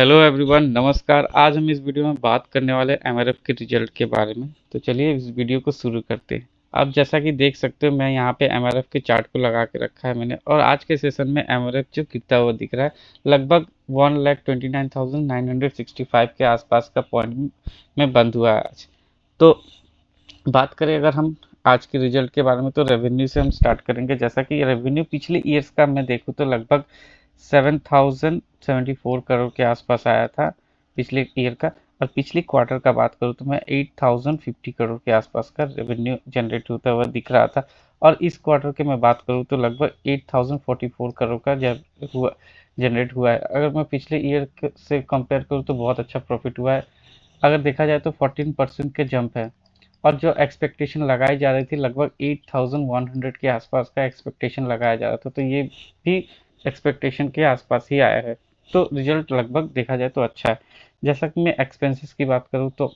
Hello everyone, नमस्कार। आज हम इस वीडियो में बात करने वाले एमआरएफ के रिजल्ट के बारे में। तो चलिए इस वीडियो को शुरू करते हैं। आप जैसा कि देख सकते हो, मैं यहाँ पे एमआरएफ के चार्ट को लगा के रखा है मैंने, और आज के सेशन में एमआरएफ जो गिरता हुआ दिख रहा है, लगभग 1,29,965 के आसपास का पॉइंट में बंद हुआ है आज। तो बात करें अगर हम आज के रिजल्ट के बारे में, तो रेवेन्यू से हम स्टार्ट करेंगे। जैसा कि रेवेन्यू पिछले ईयर्स का मैं देखूँ तो लगभग 7,074 करोड़ के आसपास आया था पिछले ईयर का। और पिछले क्वार्टर का बात करूँ तो मैं 8,050 करोड़ के आसपास का रेवेन्यू जनरेट होता हुआ दिख रहा था। और इस क्वार्टर के मैं बात करूँ तो लगभग 8,044 करोड़ का जनरेट हुआ है। अगर मैं पिछले ईयर से कंपेयर करूँ तो बहुत अच्छा प्रॉफिट हुआ है। अगर देखा जाए तो 14% के जंप है। और जो एक्सपेक्टेशन लगाई जा रही थी, लगभग 8,100 के आसपास का एक्सपेक्टेशन लगाया जा रहा था, तो ये भी एक्सपेक्टेशन के आसपास ही आया है। तो रिजल्ट लगभग देखा जाए तो अच्छा है। जैसा कि मैं एक्सपेंसेस की बात करूँ तो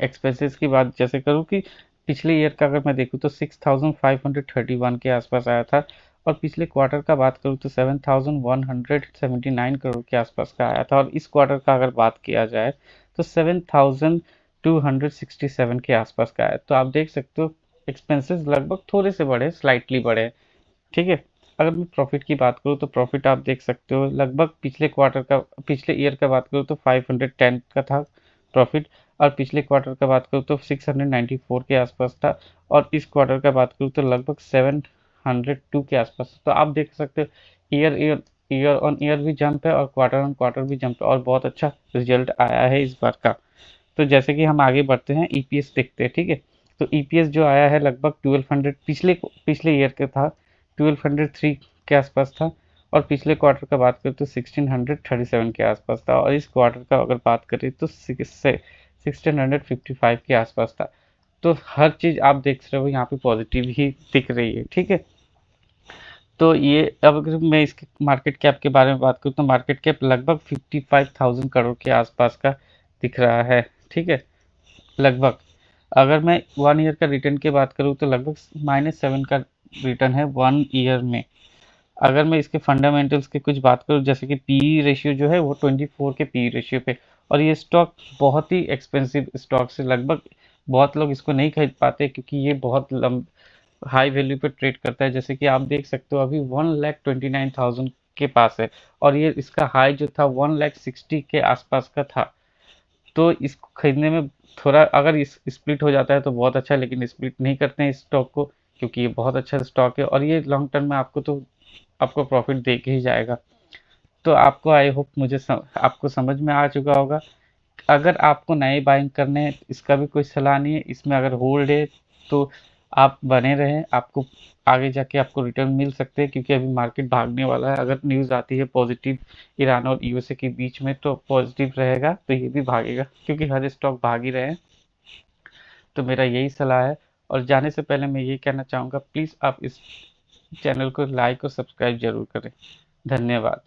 एक्सपेंसेस की बात जैसे करूँ कि पिछले ईयर का अगर मैं देखूँ तो 6,531 के आसपास आया था। और पिछले क्वार्टर का बात करूँ तो 7,179 करोड़ के आसपास का आया था। और इस क्वार्टर का अगर बात किया जाए तो 7,267 के आसपास का आया। तो आप देख सकते हो एक्सपेंसेस लगभग थोड़े से बढ़े, स्लाइटली बढ़े। ठीक है। अगर मैं प्रॉफिट की बात करूँ तो प्रॉफिट आप देख सकते हो लगभग पिछले ईयर का बात करूँ तो 510 का था प्रॉफिट। और पिछले क्वार्टर का बात करूँ तो 694 के आसपास था। और इस क्वार्टर का बात करूँ तो लगभग 702 के आसपास। तो आप देख सकते हो year year year on year भी जंप है और क्वार्टर ऑन क्वार्टर भी जंप है, और बहुत अच्छा रिजल्ट आया है इस बार का। तो जैसे कि हम आगे बढ़ते हैं, ईपीएस देखते हैं। ठीक है। तो ईपीएस जो आया है लगभग 1200, पिछले ईयर का था 1203 के आसपास था। और पिछले क्वार्टर का बात करें तो 1637 के आसपास था। और इस क्वार्टर का अगर बात करें तो 1655 के आसपास था। तो हर चीज़ आप देख रहे हो यहाँ पे पॉजिटिव ही दिख रही है। ठीक है। तो ये अब अगर मैं इसके मार्केट कैप के बारे में बात करूँ तो मार्केट कैप लगभग 55,000 करोड़ के आसपास का दिख रहा है। ठीक है। लगभग अगर मैं 1 ईयर का रिटर्न की बात करूँ तो लगभग -7 का रिटर्न है 1 ईयर में। अगर मैं इसके फंडामेंटल्स की कुछ बात करूँ, जैसे कि पीई रेशियो जो है वो 24 के पीई रेशियो पे। और ये स्टॉक बहुत ही एक्सपेंसिव स्टॉक से, लगभग बहुत लोग इसको नहीं खरीद पाते क्योंकि ये बहुत हाई वैल्यू पे ट्रेड करता है। जैसे कि आप देख सकते हो अभी 1,29,000 के पास है। और ये इसका हाई जो था 1,60,000 के आसपास का था। तो इसको खरीदने में थोड़ा, अगर इस स्प्लिट हो जाता है तो बहुत अच्छा है, लेकिन स्प्लिट नहीं करते हैं इस स्टॉक को क्योंकि ये बहुत अच्छा स्टॉक है और ये लॉन्ग टर्म में आपको प्रॉफिट दे के ही जाएगा। तो आपको आई होप आपको समझ में आ चुका होगा। अगर आपको नए बाइंग करने हैं, इसका भी कोई सलाह नहीं है, इसमें अगर होल्ड है तो आप बने रहें। आपको आगे जाके आपको रिटर्न मिल सकते हैं क्योंकि अभी मार्केट भागने वाला है। अगर न्यूज़ आती है पॉजिटिव ईरान और यूएसए के बीच में तो पॉजिटिव रहेगा, तो ये भी भागेगा क्योंकि हर स्टॉक भाग ही रहे हैं। तो मेरा यही सलाह है। और जाने से पहले मैं ये कहना चाहूँगा, प्लीज़ आप इस चैनल को लाइक और सब्सक्राइब जरूर करें। धन्यवाद।